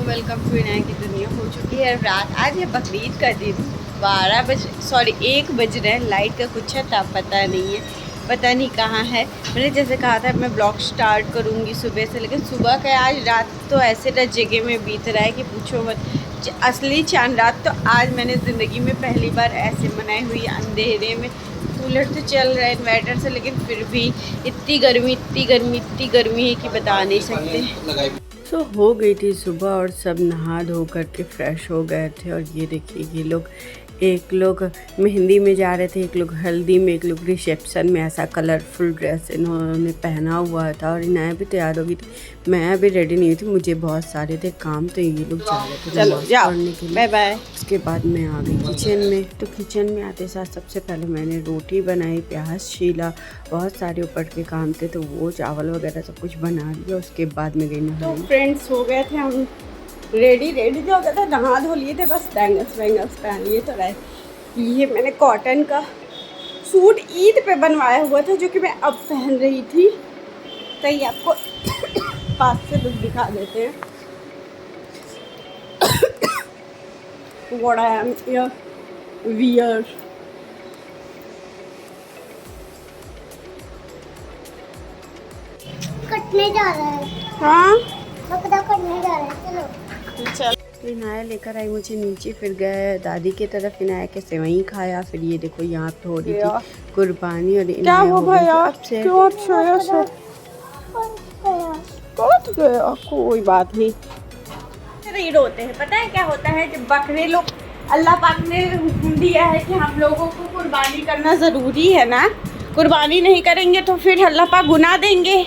Welcome to Inaya की दुनिया। हो चुकी है रात। आज है बकरीद का दिन। 1 बज रहे हैं। लाइट का कुछ था पता नहीं है, पता नहीं कहाँ है। मैंने जैसे कहा था मैं ब्लॉग स्टार्ट करूँगी सुबह से, लेकिन सुबह का आज रात तो ऐसे जगह में बीत रहा है कि पूछो मत। असली चांद रात तो आज मैंने ज़िंदगी में पहली बार ऐसे मनाई हुई है। अंधेरे में कूलर तो चल रहा है इन्वर्टर से, लेकिन फिर भी इतनी गर्मी है कि बता नहीं सकते। तो हो गई थी सुबह और सब नहा धो करके फ्रेश हो गए थे। और ये देखिए ये लोग, एक लोग मेहंदी में जा रहे थे, एक लोग हल्दी में, एक लोग रिसेप्शन में। ऐसा कलरफुल ड्रेस इन्होंने पहना हुआ था और इनाया भी तैयार हो गई थी। मैं अभी रेडी नहीं हुई थी, मुझे बहुत सारे थे काम, तो ये लोग जा रहे थे पढ़ने के लिए। Bye bye. उसके बाद मैं आ गई किचन में। तो किचन में आते साथ सबसे पहले मैंने रोटी बनाई, प्याज छीला, बहुत सारे ऊपर के काम थे तो वो चावल वगैरह सब कुछ बना लिया। उसके बाद में गई नहाने। तो फ्रेंड्स हो गए थे हम रेडी जो हो गया था, नहा धो लिए थे, बस बैंगल्स पहन लिए। तो ये मैंने कॉटन का सूट ईद पे बनवाया हुआ था, जो कि मैं अब पहन रही थी। तो ये आपको पास से लुक दिखा देते हैं। What I am here wear। कटने जा रहा है। हाँ बकरा कटने जा रहा है। चलो चल। इनाया लेकर आई मुझे नीचे, फिर गए दादी की तरफ। इनाया के सेवई खाया। फिर ये देखो यहाँ पे हो रही थी कुर्बानी। और क्या हो भैया, क्यों अच्छा गया? कोई बात नहीं। नहीं रोते हैं। पता है क्या होता है, जब बकरे लोग, अल्लाह पाक ने हुक्म दिया है कि हम लोगों को कुर्बानी करना ज़रूरी है ना। कुर्बानी नहीं करेंगे तो फिर अल्लाह पाक गुनाह देंगे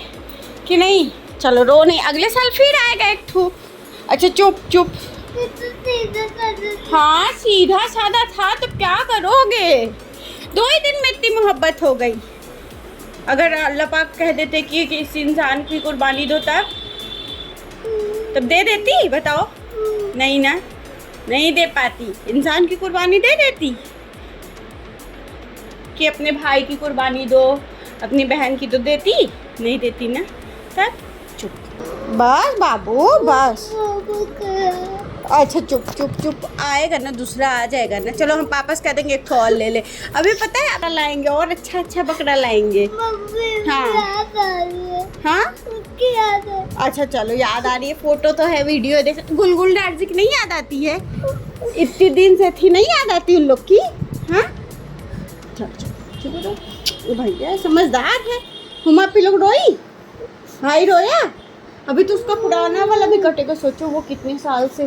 कि नहीं। चलो रो नहीं, अगले साल फिर आएगा एक ठू। अच्छा चुप। हाँ सीधा साधा था तो क्या करोगे। 2 ही दिन में इतनी मोहब्बत हो गई। अगर अल्लाह पाक कह देते कि इस इंसान की कुर्बानी दो तब दे देती, बताओ। नहीं ना, नहीं दे पाती। इंसान की कुर्बानी दे देती कि अपने भाई की कुर्बानी दो, अपनी बहन की तो देती नहीं, देती ना। तब चुप, बस बाबू बस। अच्छा चुप आएगा ना, दूसरा आ जाएगा ना। चलो हम वापस कह देंगे एक ठो और ले ले। अभी पता है आप लाएंगे और अच्छा बकरा लाएंगे। हाँ अच्छा चलो, याद आ रही है। फोटो तो है, वीडियो देख। गुलगुल डार्जी की नहीं याद आती है? इतने दिन से थी, नहीं याद आती उन लोग की। हाँ चलो भैया समझदार है। हुमा पी लोग रोई, भाई रोया। अभी तो उसका पुराना वाला भी कटेगा। सोचो वो कितने साल से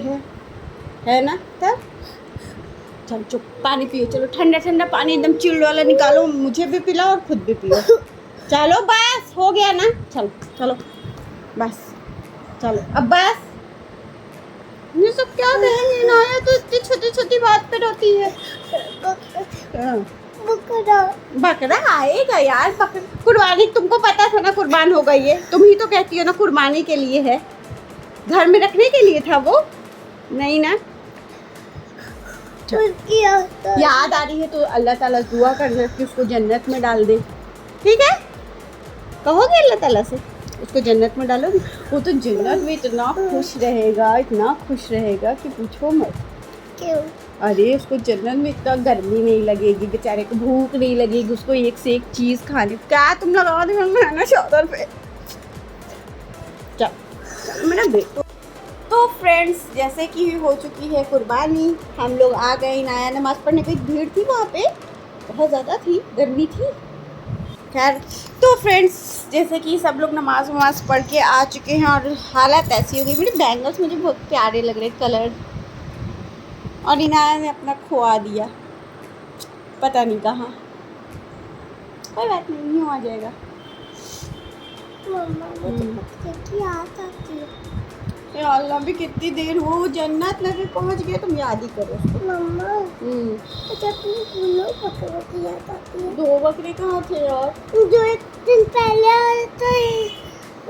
है ना। तब चल चुप, पानी पियो। चलो ठंडा पानी एकदम चिल्ड वाला निकालो, मुझे भी पिलाओ और खुद भी पियो। चलो बस हो गया ना। चलो बस चलो अब बस। ये सब क्या कहेंगे ना, तो इतनी छोटी बात पे रोती है। बकरा आएगा यार। कुर्बानी तुमको पता था ना, कुर्बान हो गई है। तुम ही तो कहती हो ना कुर्बानी के लिए है, घर में रखने के लिए था वो, नहीं ना। याद आ रही है तो अल्लाह ताला दुआ करना कि उसको जन्नत में डाल दे। ठीक है, कहोगे अल्लाह ताला से उसको जन्नत में डालोगे। वो तो जन्नत में इतना खुश रहेगा कि पूछो मत। क्यों? अरे उसको जन्नत में इतना गर्मी नहीं लगेगी, बेचारे को भूख नहीं लगेगी, उसको एक से एक चीज़ खाने। क्या तुम लगा दे ना चादर पे। चल मेरा बेटो। तो फ्रेंड्स जैसे कि हो चुकी है कुर्बानी, हम लोग आ गए। नया नमाज़ पढ़ने की भीड़ थी वहाँ पे, बहुत ज़्यादा थी, गर्मी थी। खैर तो फ्रेंड्स जैसे कि सब लोग नमाज पढ़ के आ चुके हैं और हालत ऐसी हो गई। मेरे बैंगल्स मुझे बहुत प्यारे लग रहे कलर, और इनाया ने अपना खोआ दिया, पता नहीं कहाँ। कोई बात नहीं, यूँ आ जाएगा। अल्लाह भी कितनी देर हो, जन्नत लगे पहुँच गए। तुम याद ही करो उसको। मम्मा दो बकरे कहाँ थे यार? जो एक दिन पहले आया था,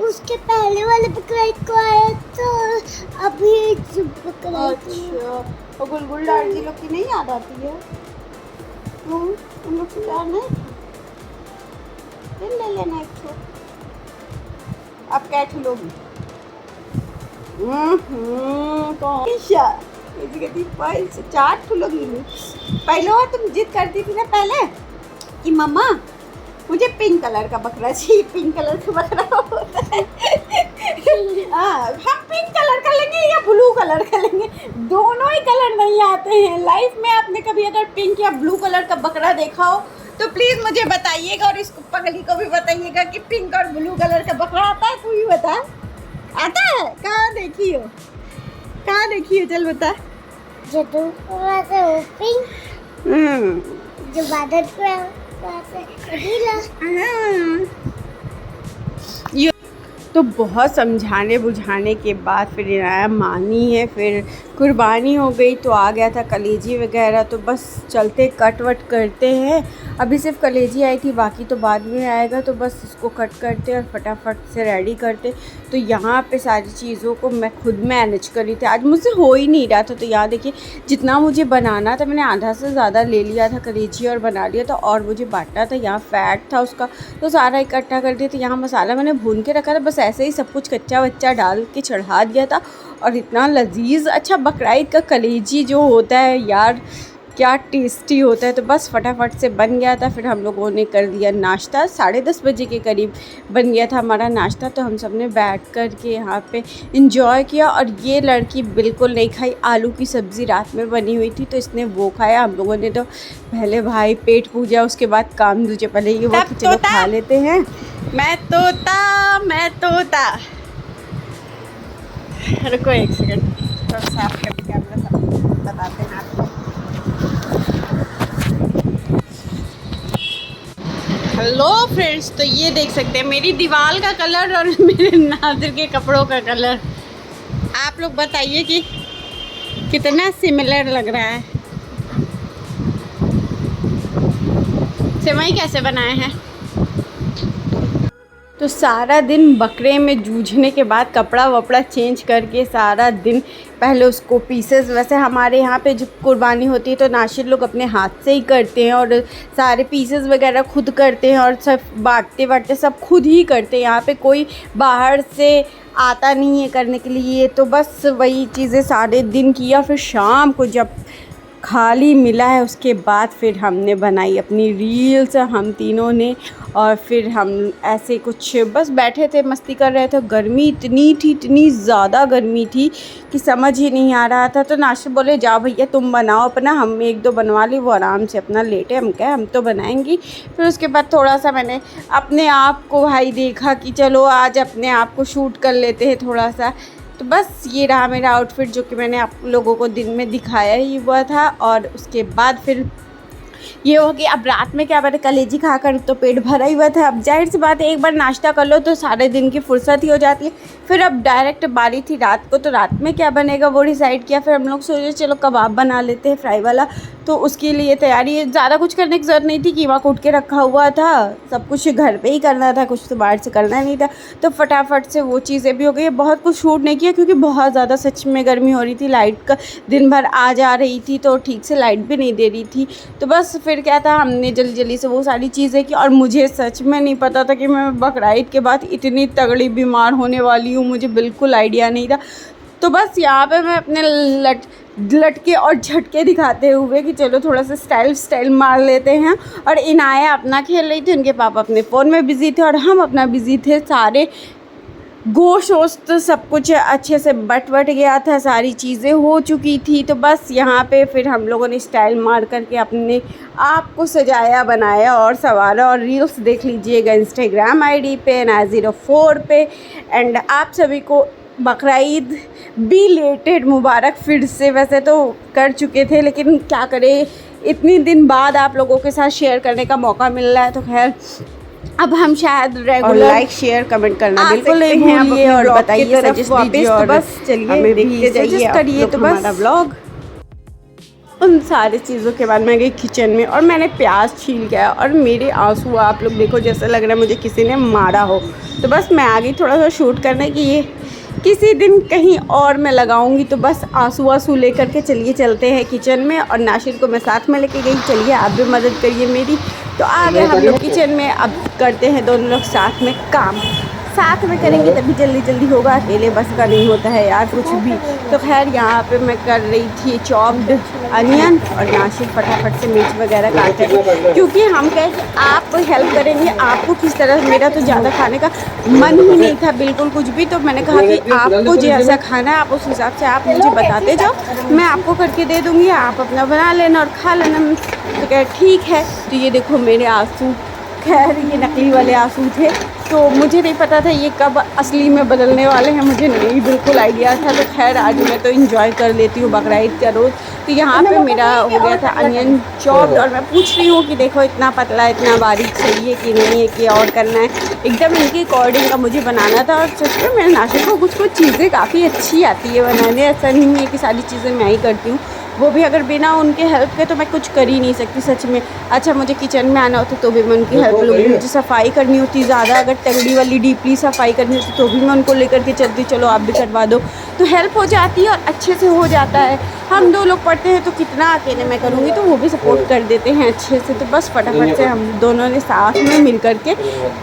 उसके पहले वाले बकरा को आया तो अभी बकरा। अच्छा, और गुलगुल डार्जी लोग की नहीं याद आती है? उन लोग से प्यार नहीं, फिर ले लेना एक ठो। अब क्या ठो लोगी? चाट फूलोगी पहले तुम जिद करती थी ना पहले कि मम्मा मुझे पिंक कलर का बकरा चाहिए, पिंक कलर का बकरा होता है। हाँ, हम पिंक कलर का लेंगे या ब्लू कलर का लेंगे, दोनों ही कलर नहीं आते हैं लाइफ में। आपने कभी अगर पिंक या ब्लू कलर का बकरा देखा हो तो प्लीज़ मुझे बताइएगा, और इसको पगली को भी बताइएगा कि पिंक और ब्लू कलर का बकरा आता है। तू ही बता, आता है? कहाँ देखी हो, कहाँ देखी हो? चल बता। जो तुम पिंक, जो बादल तो बहुत समझाने बुझाने के बाद फिर इनाया मानी है। फिर कुर्बानी हो गई तो आ गया था कलेजी वगैरह, तो बस चलते कट वट करते हैं। अभी सिर्फ कलेजी आई थी, बाकी तो बाद में आएगा, तो बस इसको कट करते और फटाफट से रेडी करते। तो यहाँ पे सारी चीज़ों को मैं खुद मैनेज कर रही थी, आज मुझसे हो ही नहीं रहा था। तो यहाँ देखिए जितना मुझे बनाना था मैंने आधा से ज़्यादा ले लिया था कलेजी और बना लिया था, और मुझे बांटना था। यहाँ फैट था उसका तो सारा इकट्ठा कर दिया। तो यहाँ मसाला मैंने भून के रखा था, बस ऐसे ही सब कुछ कच्चा वच्चा डाल के चढ़ा दिया था। और इतना लजीज अच्छा बकराईद का कलेजी जो होता है यार, क्या टेस्टी होता है। तो बस फटाफट से बन गया था। फिर हम लोगों ने कर दिया नाश्ता, 10:30 बजे के करीब बन गया था हमारा नाश्ता। तो हम सब ने बैठ कर के यहाँ पे इंजॉय किया। और ये लड़की बिल्कुल नहीं खाई, आलू की सब्ज़ी रात में बनी हुई थी तो इसने वो खाया। हम लोगों ने तो पहले भाई पेट पूजा, उसके बाद काम दूजे, पहले ये वो कि चलो खा लेते हैं। मैं तोता रुको एक सेकंड, थोड़ा साफ करके कैमरा सब बताते हैं आपको। हेलो फ्रेंड्स, तो ये देख सकते हैं मेरी दीवार का कलर और मेरे नादिर के कपड़ों का कलर। आप लोग बताइए कि कितना सिमिलर लग रहा है। सेवई कैसे बनाए हैं? तो सारा दिन बकरे में जूझने के बाद कपड़ा वपड़ा चेंज करके सारा दिन पहले उसको पीसेस, वैसे हमारे यहाँ पे जब कुर्बानी होती है तो नाशिर लोग अपने हाथ से ही करते हैं और सारे पीसेस वगैरह खुद करते हैं और सब बांटते सब खुद ही करते हैं। यहाँ पे कोई बाहर से आता नहीं है करने के लिए। तो बस वही चीज़ें सारे दिन किया। फिर शाम को जब खाली मिला है उसके बाद फिर हमने बनाई अपनी रील्स हम तीनों ने। और फिर हम ऐसे कुछ बस बैठे थे, मस्ती कर रहे थे। गर्मी इतनी थी, इतनी ज़्यादा गर्मी थी कि समझ ही नहीं आ रहा था। तो नाशिर बोले जाओ भैया तुम बनाओ अपना, हम एक दो बनवा ली, वो आराम से अपना लेटे। हम कहे हम तो बनाएंगी। फिर उसके बाद थोड़ा सा मैंने अपने आप को भाई देखा कि चलो आज अपने आप को शूट कर लेते हैं थोड़ा सा। तो बस ये रहा मेरा आउटफिट जो कि मैंने आप लोगों को दिन में दिखाया ही हुआ था। और उसके बाद फिर ये हो कि अब रात में क्या बने, कलेजी खाकर तो पेट भरा ही हुआ था। अब जाहिर सी बात है एक बार नाश्ता कर लो तो सारे दिन की फुर्सत ही हो जाती है। फिर अब डायरेक्ट बारी थी रात को, तो रात में क्या बनेगा वो डिसाइड किया। फिर हम लोग सोचे चलो कबाब बना लेते हैं फ्राई वाला। तो उसके लिए तैयारी, ज़्यादा कुछ करने की ज़रूरत नहीं थी, कीमा कूट के रखा हुआ था, सब कुछ घर पे ही करना था, कुछ तो बाहर से करना नहीं था। तो फटाफट से वो चीज़ें भी हो गई। बहुत कुछ शूट नहीं किया क्योंकि बहुत ज़्यादा सच में गर्मी हो रही थी, लाइट का दिन भर आ जा रही थी तो ठीक से लाइट भी नहीं दे रही थी। तो बस फिर क्या था, हमने जल्दी जल्दी से वो सारी चीज़ें की। और मुझे सच में नहीं पता था कि मैं बकरीद के बाद इतनी तगड़ी बीमार होने वाली हूँ, मुझे बिल्कुल आइडिया नहीं था। तो बस यहाँ पे मैं अपने लटके और झटके दिखाते हुए कि चलो थोड़ा सा स्टाइल मार लेते हैं। और इनाया अपना खेल रही थी, उनके पापा अपने फ़ोन में बिज़ी थे और हम अपना बिज़ी थे। सारे गोश्त सब कुछ अच्छे से बट गया था, सारी चीज़ें हो चुकी थी। तो बस यहाँ पे फिर हम लोगों ने स्टाइल मार करके अपने आप को सजाया बनाया और संवारा। और रील्स देख लीजिएगा इंस्टाग्राम आईडी पे NAZ04 पे। एंड आप सभी को बकरीद बिलेटेड मुबारक फिर से। वैसे तो कर चुके थे लेकिन क्या करें, इतनी दिन बाद आप लोगों के साथ शेयर करने का मौका मिल रहा है। तो खैर अब हम शायद रेगुलर लाइक शेयर कमेंट करना बिल्कुल नहीं भूलिए और बताइए सजेस्ट दीजिए। और बस चलिए देखते जाइए करिए तो बस व्लॉग। उन सारी चीज़ों के बाद मैं गई किचन में और मैंने प्याज छील गया और मेरे आंसू आप लोग देखो, जैसा लग रहा है मुझे किसी ने मारा हो। तो बस मैं आ गई थोड़ा सा शूट करने की, ये किसी दिन कहीं और मैं लगाऊंगी। तो बस आंसू लेकर के चलिए चलते हैं किचन में। और नाशिर को मैं साथ में लेके गई, चलिए आप भी मदद करिए मेरी। तो आ गए हम लोग किचन में, अब करते हैं दोनों लोग साथ में काम। साथ में करेंगे तभी जल्दी जल्दी होगा, अकेले बस का नहीं होता है यार कुछ भी। तो खैर यहाँ पे मैं कर रही थी चॉप्ड अनियन और नाशिक फटाफट से मिर्च वगैरह काट रही, क्योंकि हम कहे आप हेल्प करेंगे, आपको किस तरह, मेरा तो ज़्यादा खाने का मन ही नहीं था बिल्कुल कुछ भी, तो मैंने कहा कि आपको जैसा खाना है आप उस हिसाब से आप मुझे बताते जाओ, मैं आपको करके दे दूँगी, आप अपना बना लेना और खा लेना। तो कह ठीक है। तो ये देखो मेरे आंसू, खैर ये नकली वाले आंसू थे, तो मुझे नहीं पता था ये कब असली में बदलने वाले हैं, मुझे नहीं बिल्कुल आइडिया था। तो खैर आज मैं तो इंजॉय कर लेती हूँ बकरा ईद का रोज़। तो यहाँ पे मेरा हो गया था अनियन चॉप्ड और मैं पूछ रही हूँ कि देखो इतना पतला इतना बारीक चाहिए कि नहीं है कि और करना है, एकदम इनके अकॉर्डिंग का मुझे बनाना था। और सच में मेरे नाशिक को कुछ कुछ चीज़ें काफ़ी अच्छी आती है बनाने, ऐसा नहीं है कि सारी चीज़ें मैं ही करती हूँ, वो भी अगर बिना उनके हेल्प के तो मैं कुछ कर ही नहीं सकती सच में। अच्छा मुझे किचन में आना होता तो भी मैं उनकी हेल्प लूँगी, मुझे सफाई करनी होती ज़्यादा, अगर तगड़ी वाली डीपली सफाई करनी होती तो भी मैं उनको लेकर के चलती, चलो आप भी करवा दो, तो हेल्प हो जाती है और अच्छे से हो जाता है। हम 2 लोग पढ़ते हैं तो कितना अकेले मैं करूँगी, तो वो भी सपोर्ट कर देते हैं अच्छे से। तो बस फटाफट से हम दोनों ने साथ में मिल कर के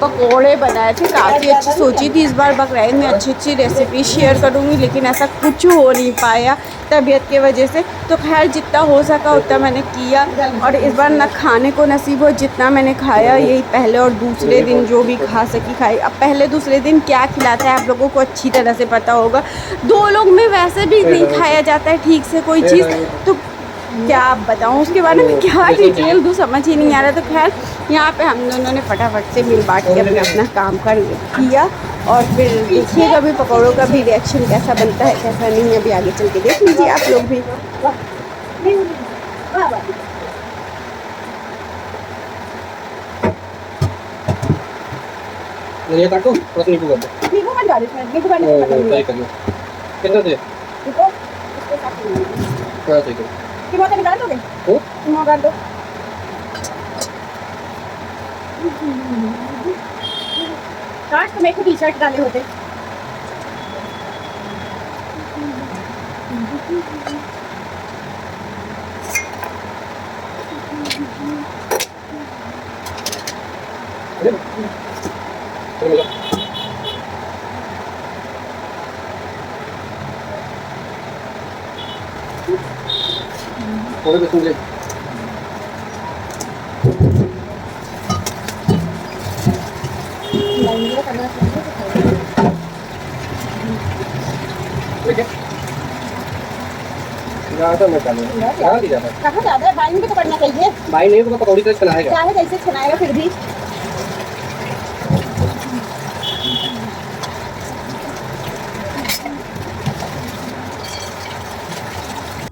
पकौड़े बनाए थे, काफ़ी अच्छी सोची थी इस बार बकरा ईद में अच्छी अच्छी रेसिपी शेयर करूँगी, लेकिन ऐसा कुछ हो नहीं पाया तबीयत की वजह से। तो खैर जितना हो सका उतना मैंने किया, और इस बार ना खाने को नसीब हो जितना मैंने खाया, यही पहले और दूसरे दिन जो भी खा सकी खाई। अब पहले दूसरे दिन क्या खिलाता है आप लोगों को अच्छी तरह से पता होगा, 2 लोग में वैसे भी नहीं खाया जाता है ठीक से कोई चीज़, तो क्या आप बताऊँ उसके बारे में क्या डिटेल दूँ, समझ ही नहीं आ रहा। तो खैर यहाँ पे हम दोनों ने फटाफट से मिल बांट के अपना अपना काम कर किया, और फिर देखिएगा अभी पकौड़ों का भी रिएक्शन कैसा बनता है कैसा नहीं, अभी आगे चल के देख लीजिए आप लोग भी। ये काटो बस नींबू कर दो, नींबू मत डालो इसमें, नींबू डालने से पता ट्राई करियो कितना दे देखो इसके साथ थोड़ा चाहिए टमाटर निकाल दोगे, टमाटर डाल दो। काश तो मेरे को टी-शर्ट डाले होते। थोड़े बस मुझे ज़्यादा मत डालो, ज़्यादा कहाँ ज़्यादा है, बाइंग भी तो करना चाहिए, भाई नहीं तो पकौड़ी तो चलाएगा चाहे जैसे छनाएगा फिर भी।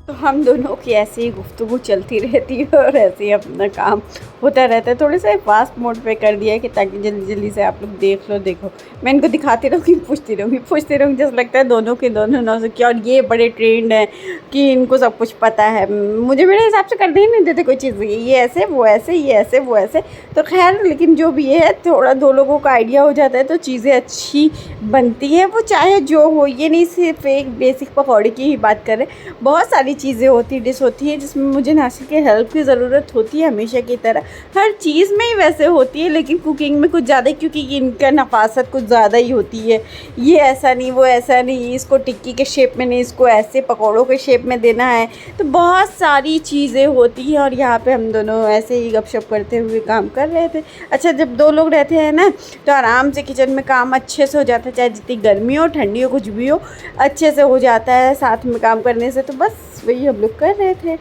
तो हम दोनों की ऐसे ही गुफ्तगू चलती रहती है और ऐसे ही अपना काम होता रहता है। थोड़े से फास्ट मोड पे कर दिया है कि ताकि जल्दी जल्दी से आप लोग देख लो। देखो मैं इनको दिखाती रहूँगी पूछती रहूँगी, जैसे लगता है दोनों के दोनों नौसिखिया, और ये बड़े ट्रेंड हैं कि इनको सब कुछ पता है। मुझे मेरे हिसाब से करने ही नहीं देते कोई चीज़, ये ऐसे वो ऐसे, ये ऐसे वो ऐसे। तो खैर लेकिन जो भी है थोड़ा 2 लोगों का आइडिया हो जाता है तो चीज़ें अच्छी बनती है, वो चाहे जो हो। ये नहीं सिर्फ एक बेसिक पकौड़े की ही बात करें, बहुत सारी चीज़ें होती डिश होती है जिसमें मुझे नासिक के हेल्प की ज़रूरत होती है हमेशा की तरह, हर चीज़ में ही वैसे होती है, लेकिन कुकिंग में कुछ ज़्यादा, क्योंकि इनका नफासत कुछ ज़्यादा ही होती है। ये ऐसा नहीं वो ऐसा नहीं, इसको टिक्की के शेप में नहीं, इसको ऐसे पकौड़ों के शेप में देना है, तो बहुत सारी चीज़ें होती हैं। और यहाँ पे हम दोनों ऐसे ही गपशप करते हुए काम कर रहे थे। अच्छा जब 2 लोग रहते हैं ना तो आराम से किचन में काम अच्छे से हो जाता है, चाहे जितनी गर्मी हो ठंडी हो कुछ भी हो, अच्छे से हो जाता है साथ में काम करने से। तो बस वही हम लोग कर रहे थे।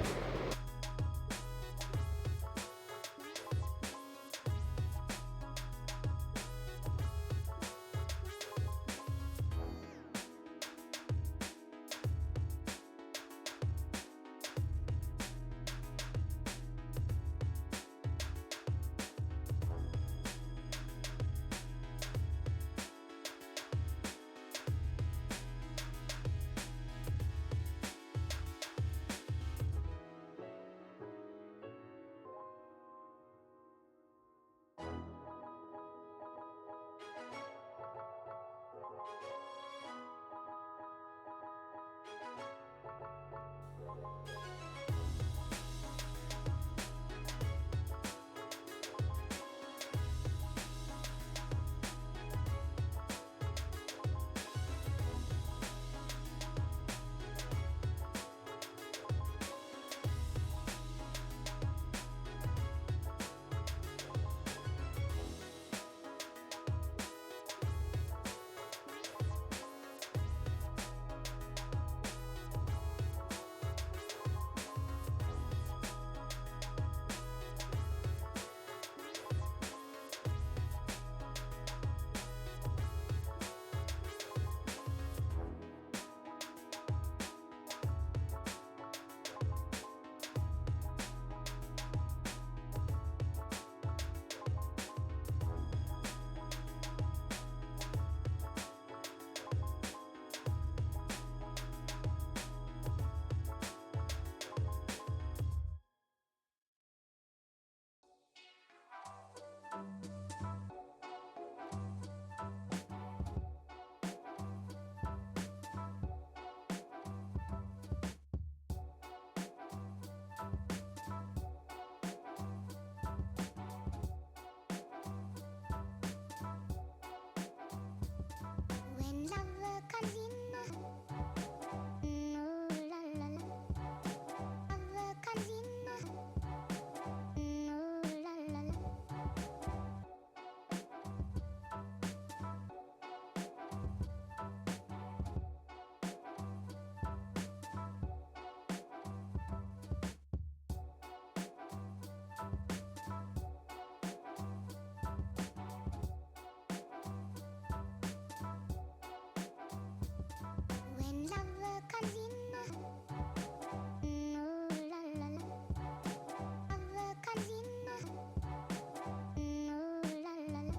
When love comes in, ooh la la la. Love comes in, ooh la la la. When love comes in, ooh la la la. Love comes in, ooh la la la.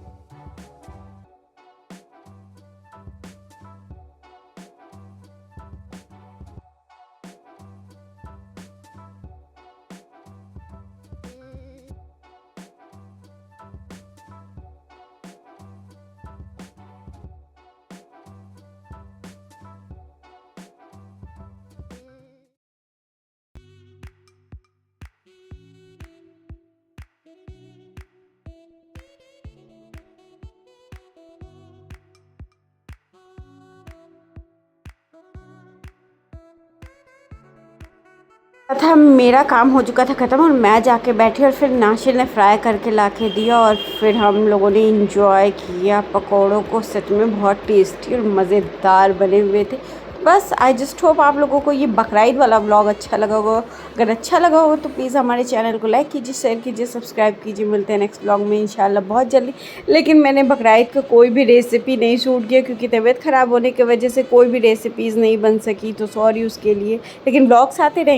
था मेरा काम हो चुका था ख़त्म और मैं जाके बैठी और फिर नाशिर ने फ्राई करके ला के दिया और फिर हम लोगों ने इंजॉय किया पकौड़ों को। सच में बहुत टेस्टी और मज़ेदार बने हुए थे। बस आई जस्ट होप आप लोगों को ये बकरीद वाला व्लॉग अच्छा लगा होगा। अगर अच्छा लगा हो तो प्लीज़ हमारे चैनल को लाइक कीजिए, शेयर कीजिए, सब्सक्राइब कीजिए। मिलते हैं नेक्स्ट व्लॉग में इंशाल्लाह बहुत जल्दी। लेकिन मैंने बकरीद का कोई भी रेसिपी नहीं शूट किया क्योंकि तबीयत ख़राब होने की वजह से कोई भी रेसिपीज़ नहीं बन सकी, तो सॉरी उसके लिए। लेकिन व्लॉग्स आते रहेंगे।